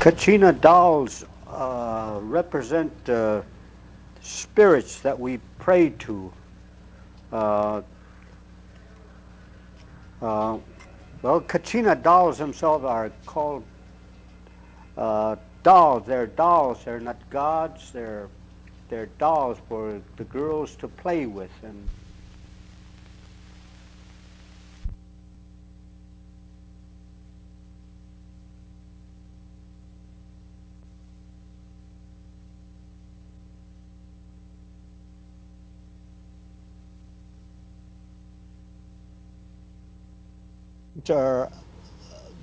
Kachina dolls represent spirits that we pray to. Uh, well, Kachina dolls themselves are called dolls. They're dolls. They're not gods. They're dolls for the girls to play with. And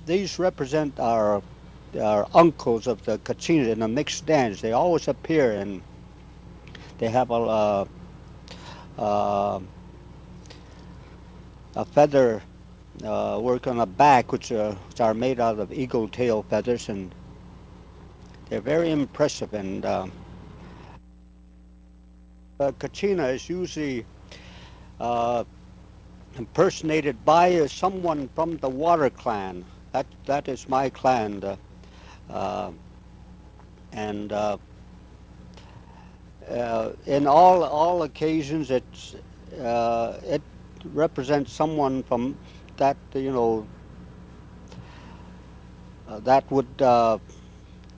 these represent our uncles of the Kachinas in a mixed dance. They always appear, and they have a feather work on the back, which are made out of eagle tail feathers, and they're very impressive. And Kachina is usually impersonated by someone from the water clan. That is my clan, and in all occasions, it represents someone from that that would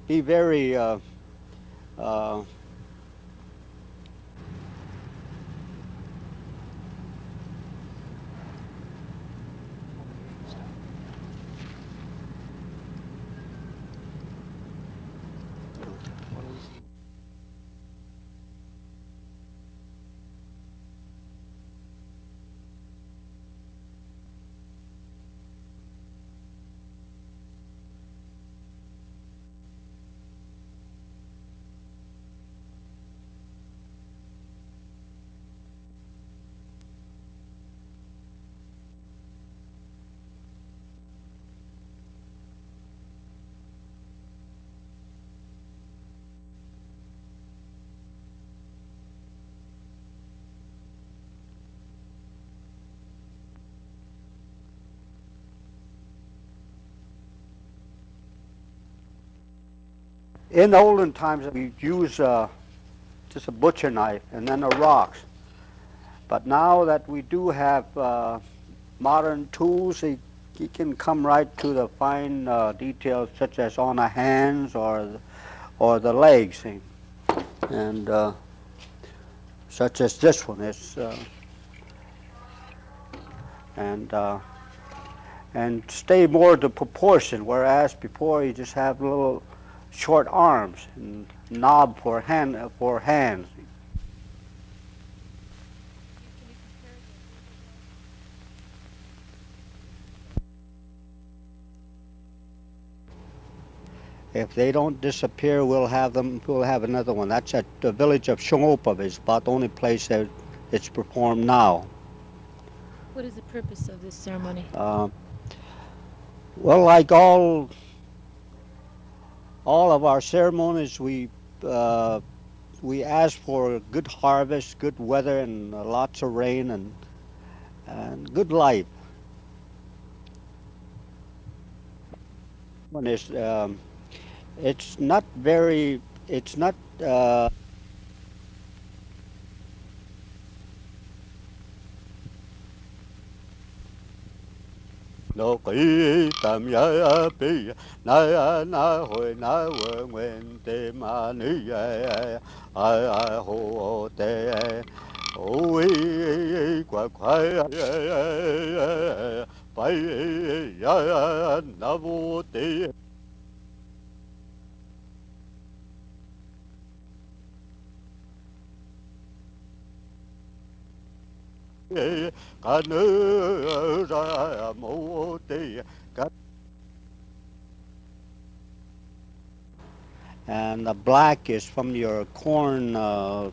be very in olden times we use just a butcher knife and then the rocks. But now that we do have modern tools, he can come right to the fine details, such as on the hands or the legs, and such as this one is, and stay more to proportion. Whereas before you just have little short arms and knob for hands. If they don't disappear, we'll have them. We'll have another one. That's at the village of Shongopa. It's about the only place that it's performed now. What is the purpose of this ceremony? Well, like all of our ceremonies, we ask for a good harvest, good weather, and lots of rain, and good life. One is it's not very. It's not. Nó kỹ tam ya pi na hồi na vợ nguyện tê ma ni ai hồ tê ôi quả khoai phải ya na vô tê. And the black is from your corn, the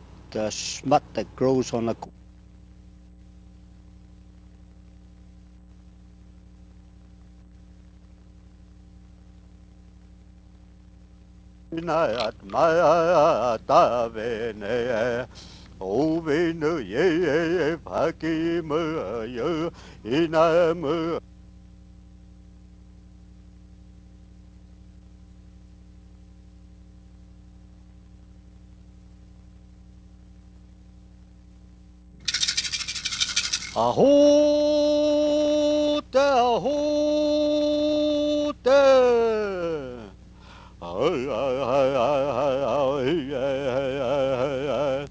smut that grows on the corn. Aho te, aho te. Ay, ay, ay, ay, ay, ay, ay, ay, ay.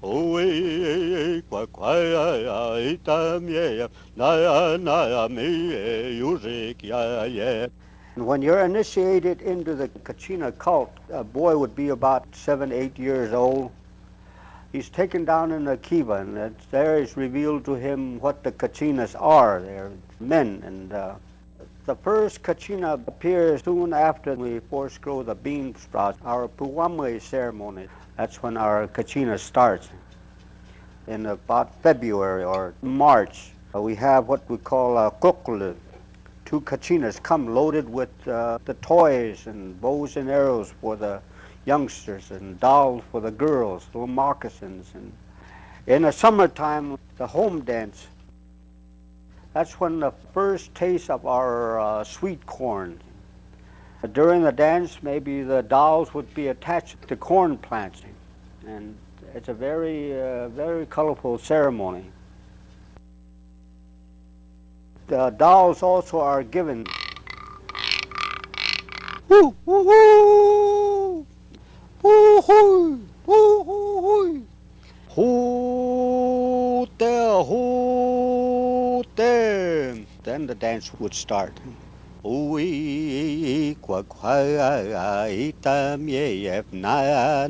Oi, qua, qua, ay, ay, tam, yeah, na, na, me, music, yeah, yeah. When you're initiated into the Kachina cult, a boy would be about 7, 8 years old. He's taken down in a kiva, and there is revealed to him what the Kachinas are. They're men, and the first Kachina appears soon after we first grow the bean sprouts, our Puwame ceremony. That's when our Kachina starts. In about February or March, we have what we call a kokule. Two Kachinas come loaded with the toys and bows and arrows for the youngsters and dolls for the girls, little moccasins. And in the summertime, the home dance. That's when the first taste of our sweet corn. During the dance, maybe the dolls would be attached to corn plants, and it's a very, very colorful ceremony. The dolls also are given. Woo, woo, woo, woo, woo, woo, woo, woo, te. Then the dance would start. Ui, qua, qua, itam, ye, na,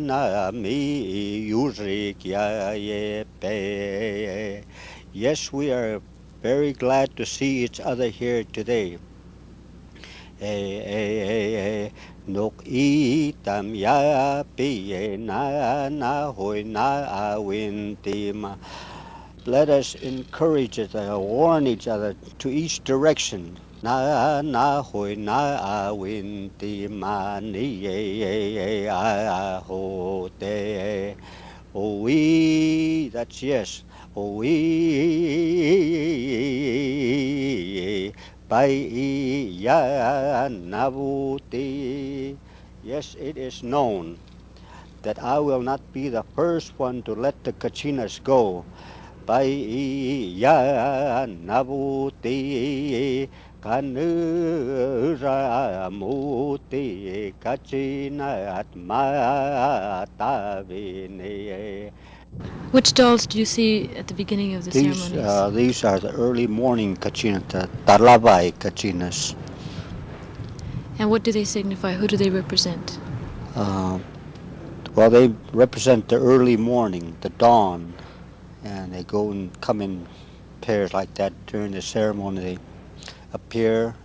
mi, yurik, ya, ye, pe. Yes, we are very glad to see each other here today. Nok itam ya pi na hoi na wintima. Let us encourage each other, warn each other to each direction. Na hoi na wintima ni ho te. Oi, that's yes. Oi, pai ya navuti. Yes, it is known that I will not be the first one to let the Kachinas go. Pai ya navuti kanura muti Kachina at matavini. Which dolls do you see at the beginning of the ceremonies? These are the early morning Kachina, the Talavai Kachinas. And what do they signify? Who do they represent? Well, they represent the early morning, the dawn, and they go and come in pairs like that during the ceremony. They appear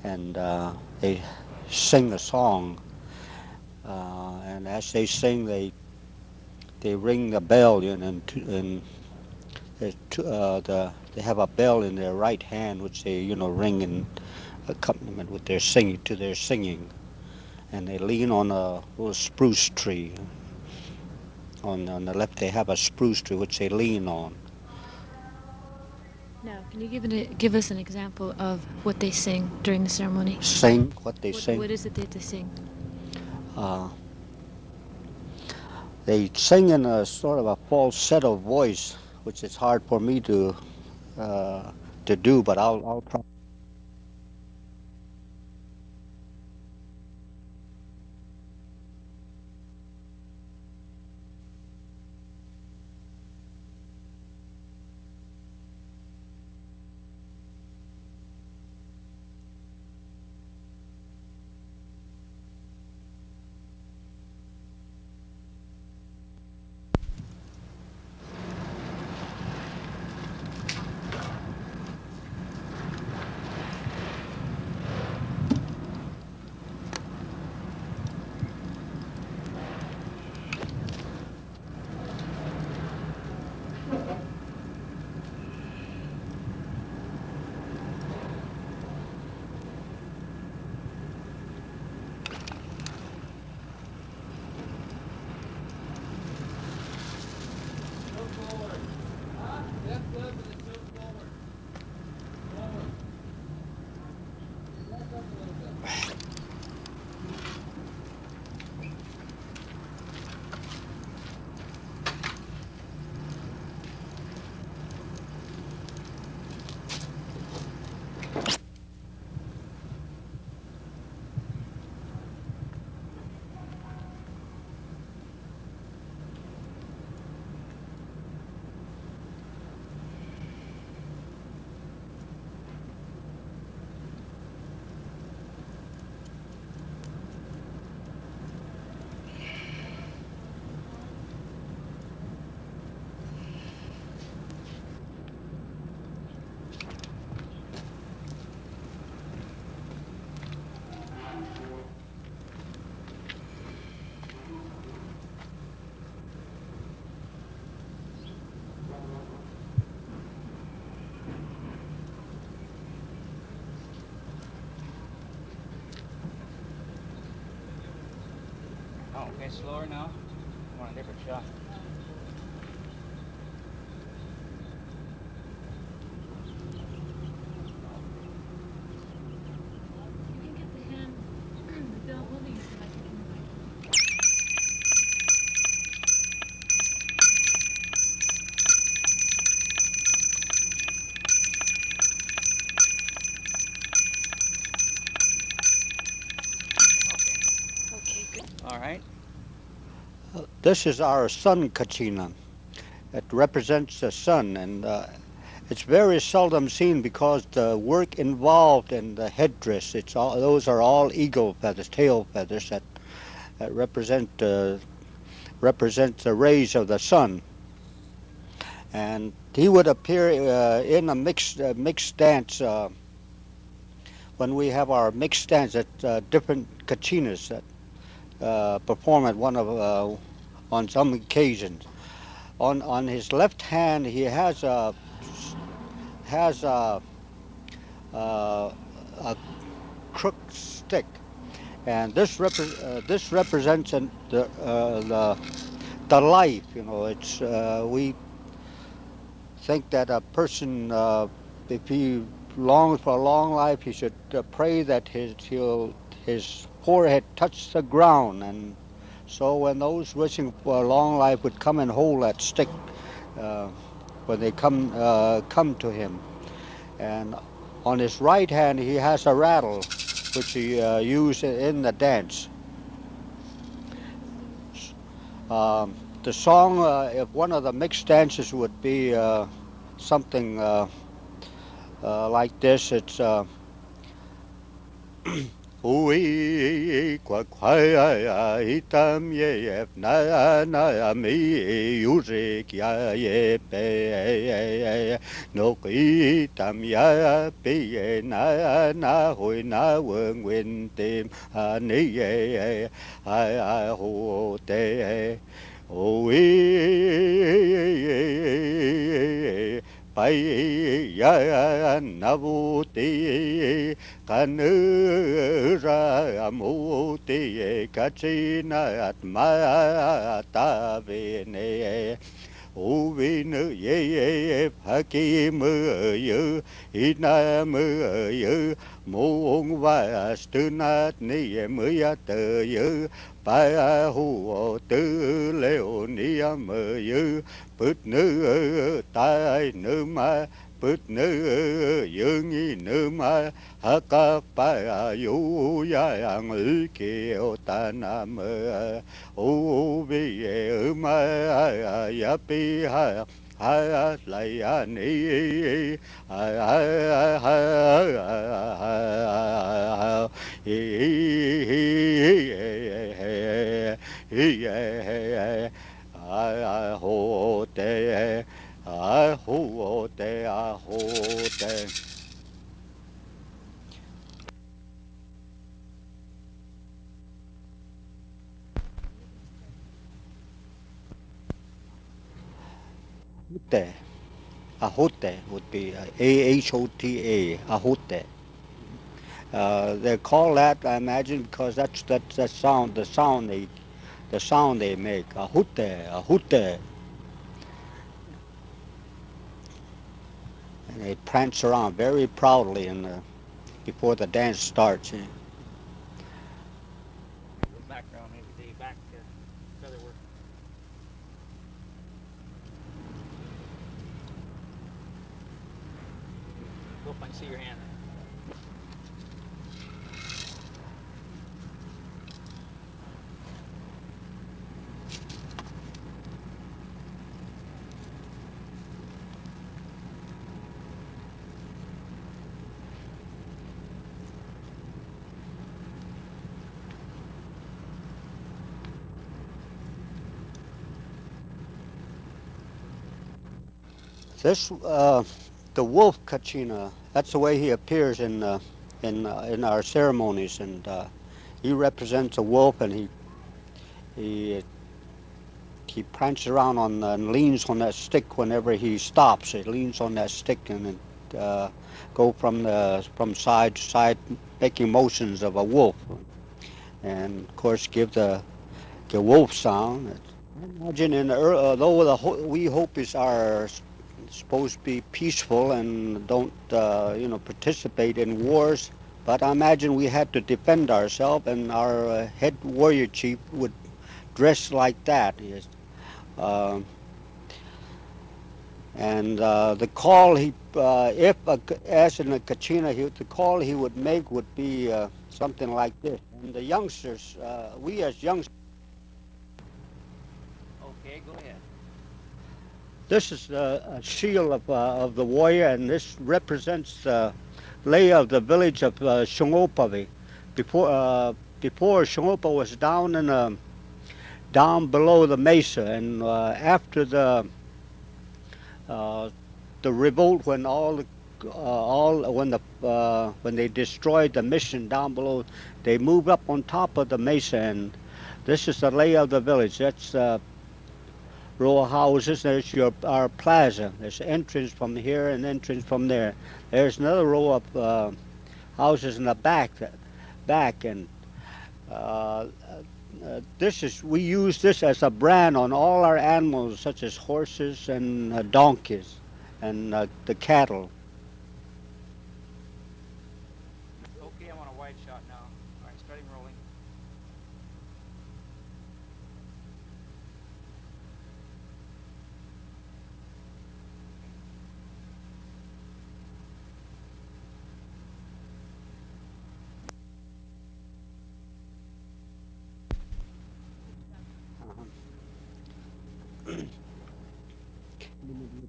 and they sing a song, and as they sing, they ring the bell, and they have a bell in their right hand, which they ring in accompaniment with their singing, and they lean on a little spruce tree. On the left, they have a spruce tree which they lean on. Now, can you give us an example of what they sing during the ceremony? Sing what they sing. What is it that they sing? They sing in a sort of a falsetto voice, which is hard for me to do, but I'll try. Oh, okay, slower now. I want a different shot. You can get the hand, the holding it like it in the back. Okay, good. All right. This is our sun Kachina. It represents the sun, and it's very seldom seen because the work involved in the headdress, those are all eagle feathers, tail feathers that represent the rays of the sun. And he would appear in a mixed dance when we have our mixed dance at different Kachinas that perform at on some occasions. On his left hand, he has a a crook stick, and this represents the life. You know, it's we think that a person, if he longs for a long life, he should pray that his forehead touch the ground, and so when those wishing for a long life would come and hold that stick when they come to him. And on his right hand he has a rattle which he used in the dance. The song, if one of the mixed dances would be something like this, it's Ui kwa kwaya itam ye na na mi yurik ya ye pe no itam ya pe na hoi na wen win tim ni ye I ho te ui pai ya navuti kanura muti Kachina at mata vene uvinu ye hakim you inam you mong vastunat ni muyat you pa hu tu leoniam you put nu tai nu ma put nu dương y nu ma haka pa yu ya ang ki o ta nam u vi ma ya pi ha ha lai ya ni I ho te I ho te I ho te. Ahute. Ahute would be A-H-O-T-A. Ahute. They call that, I imagine, because that's the sound they make. Ahute, ahute. And they prance around very proudly before the dance starts. Background, maybe the back feather work. Hope I can see your hand. This, the wolf Kachina, that's the way he appears in our ceremonies, and he represents a wolf, and he prances around and leans on that stick whenever he stops. He leans on that stick and go from side to side, making motions of a wolf, and of course give the like a wolf sound. Imagine though we Hopis are supposed to be peaceful and don't, participate in wars, but I imagine we had to defend ourselves, and our head warrior chief would dress like that. Yes. Uh, and the call as in a Kachina, the call he would make would be something like this. And the youngsters, we as youngsters. Okay, go ahead. This is a shield of the warrior, and this represents the layout of the village of Shungopavi. Before Shungopa was down below the mesa, and after the revolt, when when they destroyed the mission down below, they moved up on top of the mesa, and this is the layout of the village. That's row of houses. There's our plaza. There's entrance from here and entrance from there. There's another row of houses in the back, and we use this as a brand on all our animals, such as horses and donkeys and the cattle. Okay, I'm on a wide shot now. All right, starting rolling.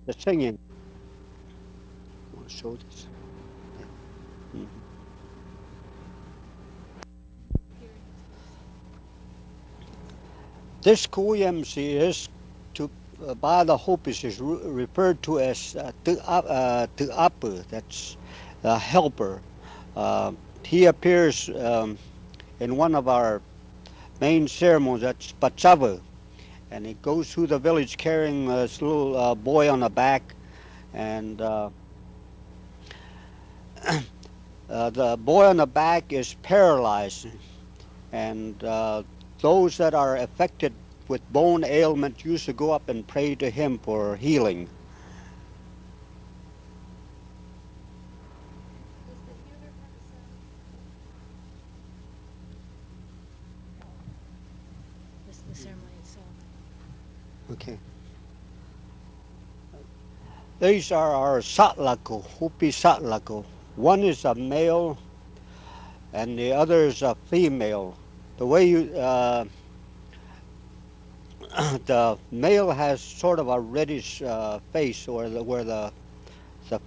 The singing. I want to show this. Yeah. Mhm. This Kuyamsi is by the Hopis is referred to as Tu'apu, that's the helper. He appears in one of our main ceremonies, that's Pachavu, and he goes through the village carrying this little boy on the back, and the boy on the back is paralyzed, and those that are affected with bone ailment used to go up and pray to him for healing. This is the ceremony itself. Okay. These are our satlako, Hopi satlako. One is a male and the other is a female. The way the male has sort of a reddish face, where the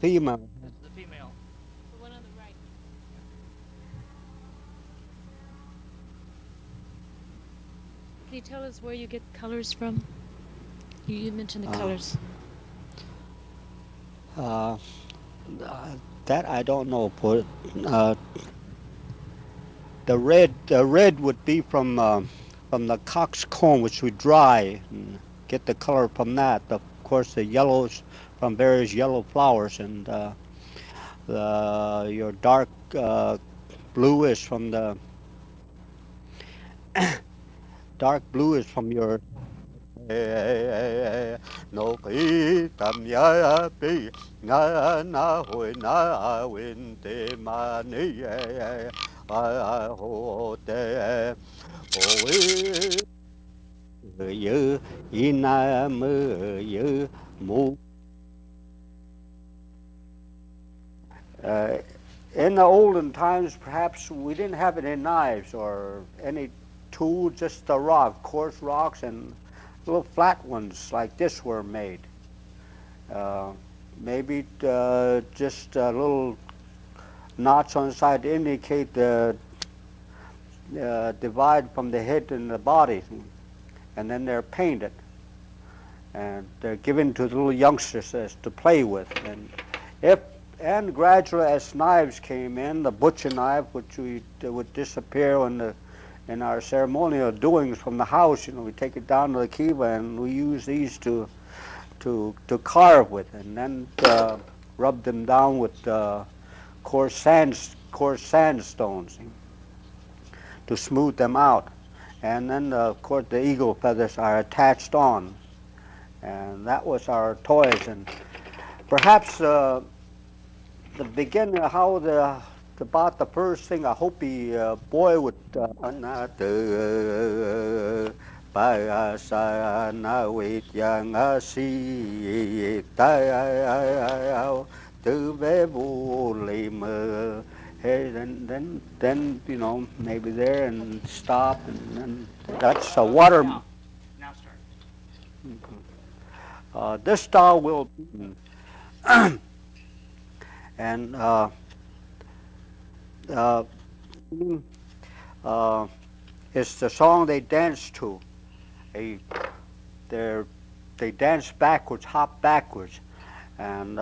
female. This is the female. The one on the right. Can you tell us where you get colors from? You mentioned the colors. That I don't know. But the red would be from the cock's comb, which we dry and get the color from that. Of course, the yellows from various yellow flowers, and your dark blue is from the dark blue is from your. No tam ya pi na hoi na win te ma ni ho te o yu ina mu yu mu. In the olden times, perhaps we didn't have any knives or any tools, just the rock, coarse rocks, and little flat ones like this were made. Maybe just little knots on the side to indicate the divide from the head and the body, and then they're painted, and they're given to the little youngsters to play with. And gradually, as knives came in, the butcher knife, which would disappear in our ceremonial doings from the house, we take it down to the kiva, and we use these to carve with, and then rub them down with coarse sandstones to smooth them out. and then of course the eagle feathers are attached on, and that was our toys. And perhaps the beginning, how about the first thing a Hopi boy would hey, then you know, maybe there and stop, and then that's a water. Now start. This style will, and it's the song they dance to. They dance backwards, hop backwards, and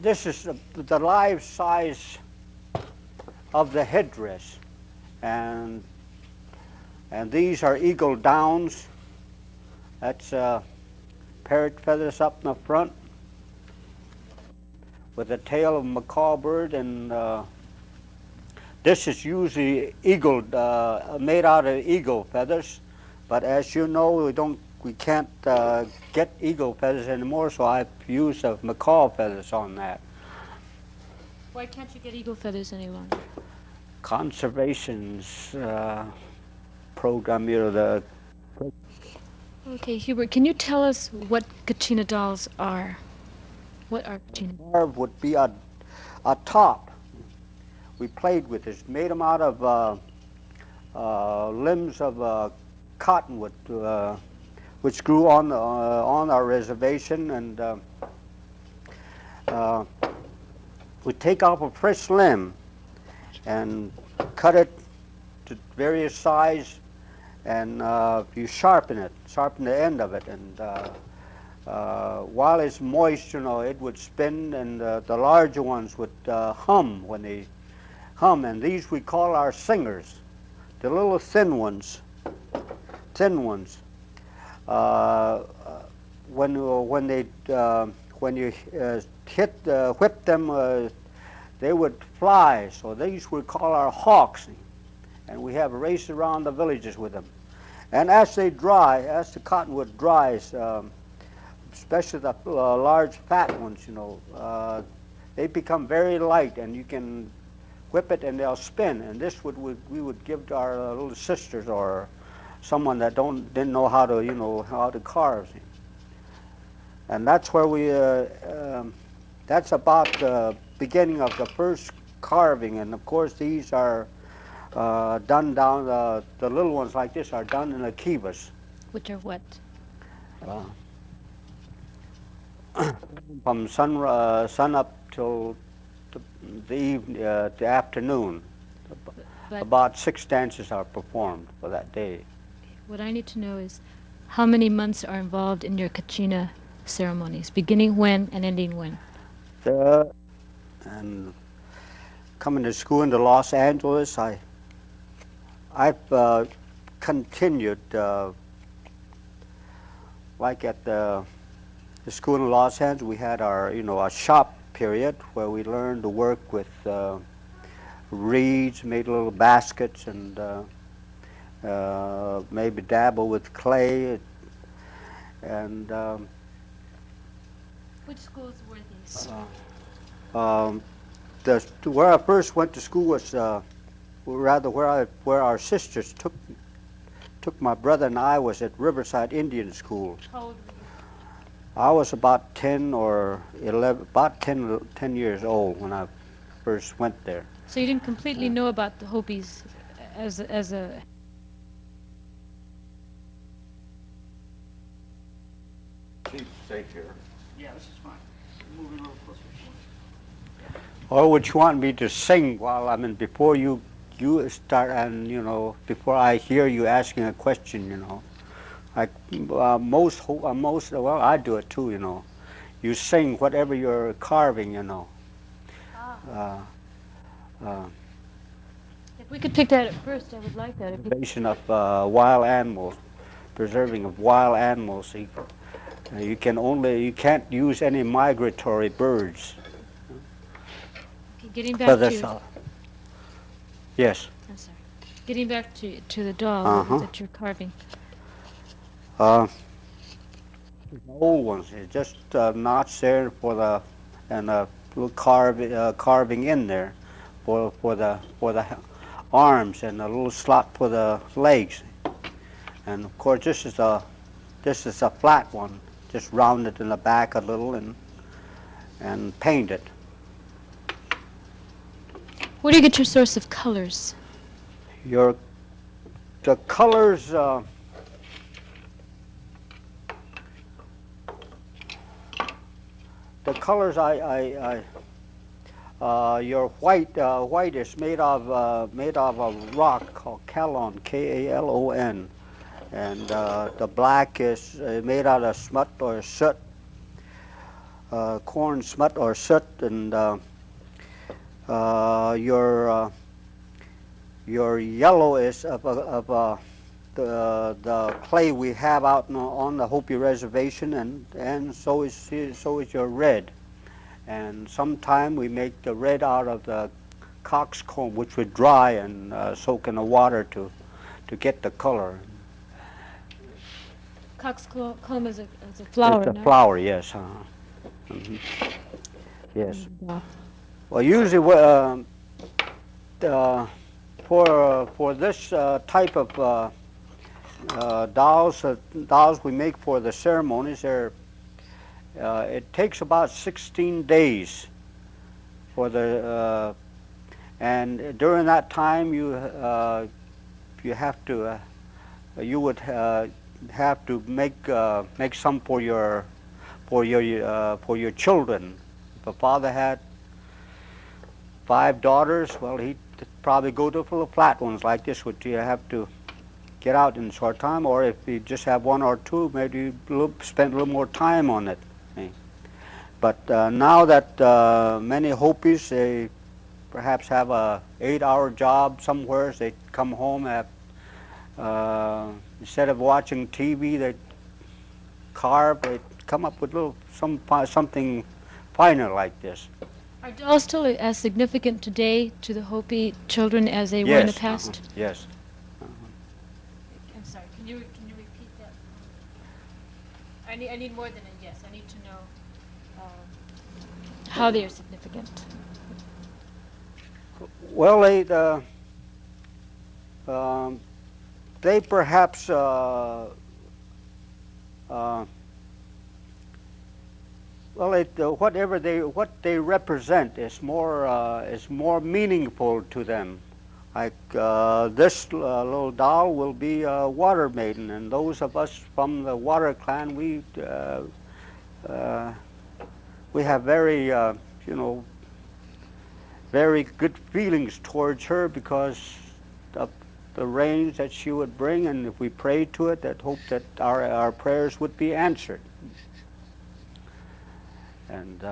this is the life size of the headdress, and these are eagle downs. That's parrot feathers up in the front with the tail of a macaw bird, and this is usually eagle made out of eagle feathers, but as you know, we can't get eagle feathers anymore, so I've used macaw feathers on that. Why can't you get eagle feathers any longer? Conservation's program, you know, Okay, Hubert, can you tell us what Kachina dolls are? What are Kachina dolls? Carve would be a top. We played with this, made them out of limbs of cottonwood, which grew on our reservation, and we take off a fresh limb and cut it to various size, and you sharpen the end of it, and while it's moist, you know, it would spin, and the larger ones would hum when they hum, and these we call our singers, the little thin ones. When you whip them, they would fly. So these we call our hawks, and we have raced around the villages with them. And as they dry, as the cottonwood dries, especially the large fat ones, you know, they become very light, and you can whip it and they'll spin. And this we would give to our little sisters or someone that didn't know how to, you know, how to carve. And that's where we that's about the beginning of the first carving. And of course these are done down, the little ones like this are done in a kivas. Which are what? From sun up till the afternoon. But about 6 dances are performed for that day. what I need to know is how many months are involved in your Kachina ceremonies, beginning when and ending when? And coming to school in Los Angeles, I've continued, like at the school in Los Angeles, we had our, you know, a shop period where we learned to work with reeds, made little baskets, and maybe dabble with clay, and Which schools were these? Where I first went to school was rather where our sisters took my brother and I was at Riverside Indian School. How old were you? I was about 10 or 11, about 10 years old when I first went there. So you didn't completely know about the Hopis as a Please stay here. Yeah, this is fine. Moving a little closer. Or would you want me to sing while I'm in, before you start, and, you know, before I hear you asking a question, you know? Like well, I do it too, you know. You sing whatever you're carving, you know. If we could pick that at first, I would like that. If you- Preservation of wild animals, preserving of wild animals. You can't use any migratory birds. Okay, Getting for back this. to, Yes. I'm sorry. Getting back to the doll Uh-huh. that you're carving. Uh, the old ones. It's just knots there for the and a little carving in there for the arms and a little slot for the legs. And of course, this is a flat one, just rounded in the back a little and painted. Where do you get your source of colors? The colors. The colors your white is made of a rock called Kalon, Kalon, and the black is made out of smut or soot, corn smut or soot, and your yellow is of the clay we have out on the Hopi reservation, and so is your red. And sometime we make the red out of the coxcomb, which would dry and soak in the water to get the color. Coxcomb is a flower, It's a no? flower, yes. Yes. Yeah. Well, usually for this type of dolls we make for the ceremonies, it takes about 16 days for the and during that time you have to you would have to make some for your children. If a father had 5 daughters, well, he'd probably go to for the flat ones like this, which you have to get out in a short time. Or if you just have 1 or 2, maybe spend a little more time on it. But now that many Hopis, they perhaps have a 8-hour job somewhere, they come home at instead of watching TV, they carve. They come up with something finer like this. Are dolls still as significant today to the Hopi children as they were in the past? Yes. I'm sorry. Can you repeat that? I need more than a yes. I need to know how they are significant. Well, they perhaps what they represent is more meaningful to them. Like this little doll will be a water maiden, and those of us from the water clan, we have very good feelings towards her because of the rains that she would bring, and if we prayed to it, that hope that our prayers would be answered. And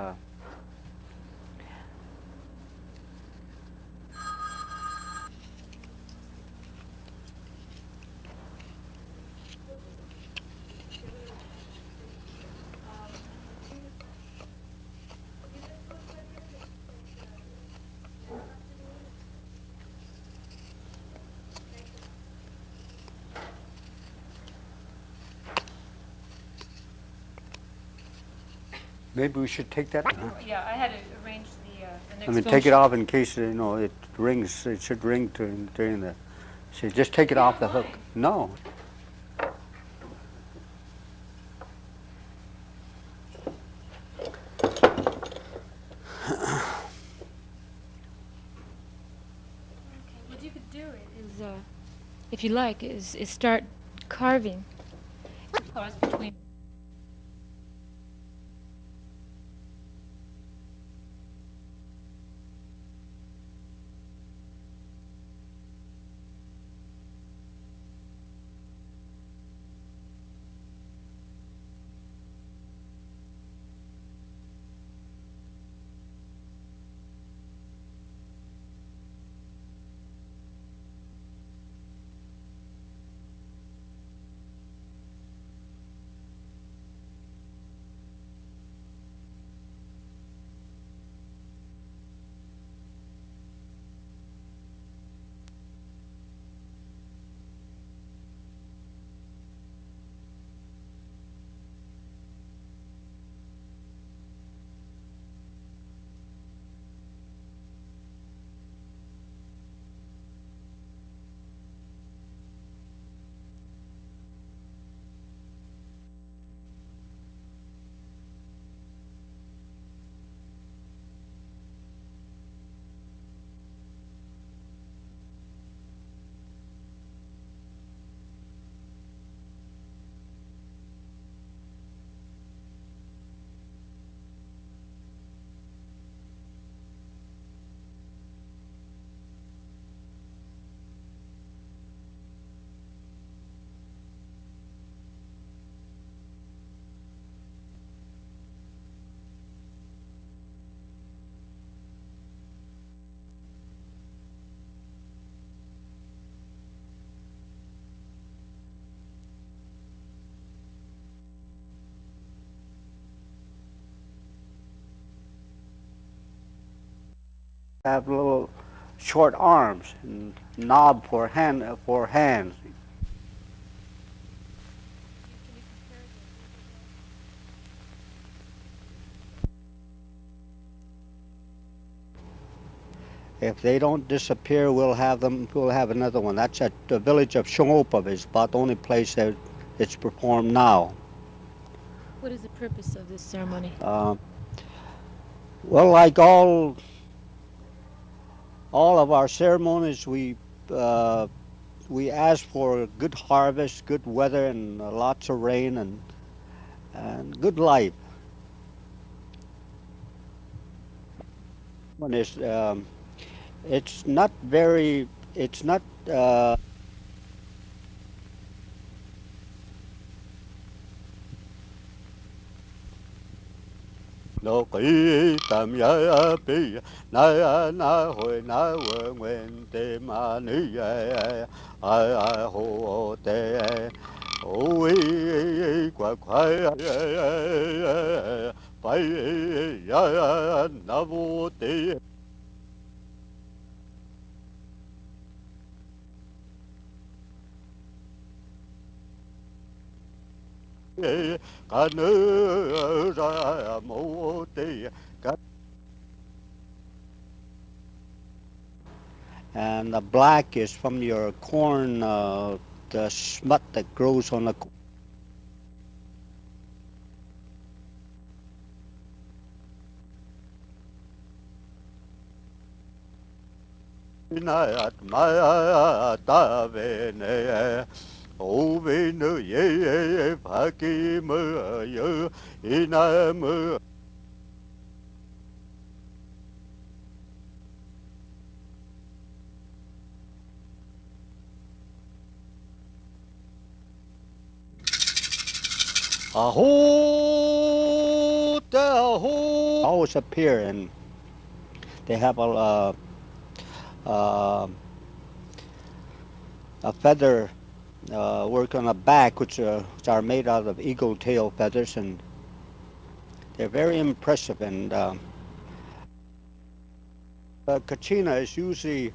maybe we should take that. Yeah, I had to arrange the next. I mean, take it off in case it rings. It should ring during the. See, just take it off the hook. No. Okay, what you could do is, if you like, is start carving. Pause between. have little short arms and knob for hands. If they don't disappear, we'll have them. We'll have another one. That's at the village of Shongopov. It's about the only place that it's performed now. What is the purpose of this ceremony? Well, like all of our ceremonies, we ask for a good harvest, good weather, and lots of rain, and good life. One is it's not very. It's not. Nó kỹ tam ya pi na hồi na nguyện te ma ni ai hồ te ôi quả khoai phải ya na vô te. And the black is from your corn, the smut that grows on the corn. Ove nu ye phaki mơ yơ ina mơ. Aho te aho. Always appear, and they have a feather work on the back, which are made out of eagle tail feathers, and they're very impressive. And Kachina is usually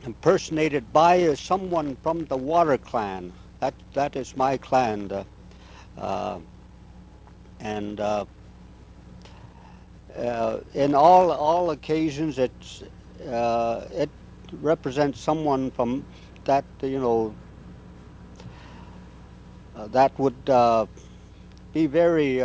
impersonated by someone from the water clan. That is my clan, and in all occasions, it represents someone from that, that would be very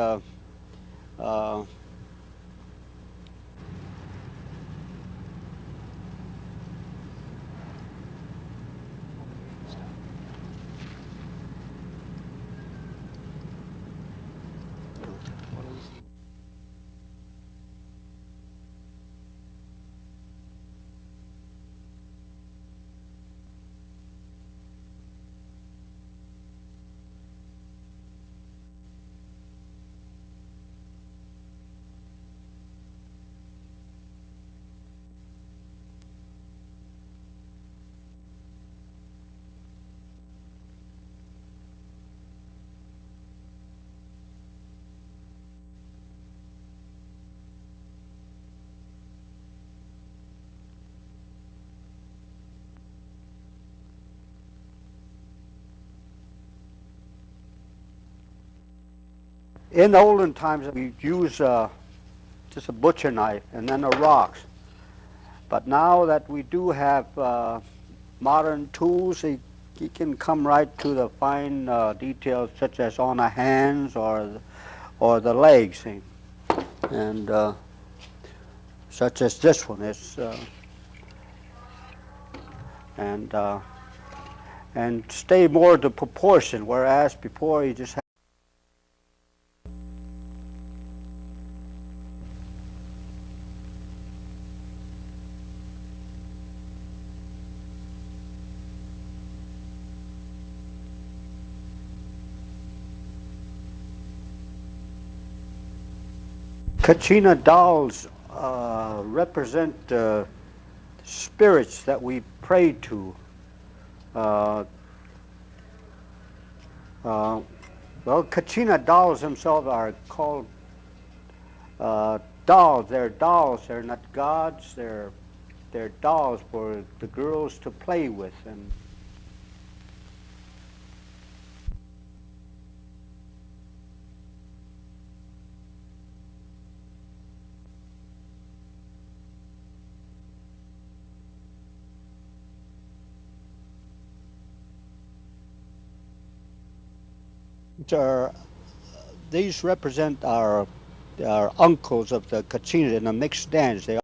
in olden times we use just a butcher knife and then the rocks. But now that we do have modern tools, he can come right to the fine details, such as on the hands or the legs, and such as this one is, and stay more to proportion, whereas before you just had Kachina dolls represent spirits that we pray to. Well, Kachina dolls themselves are called dolls. They're dolls. They're not gods. They're dolls for the girls to play with. And our, these represent our uncles of the Kachina in a mixed dance. They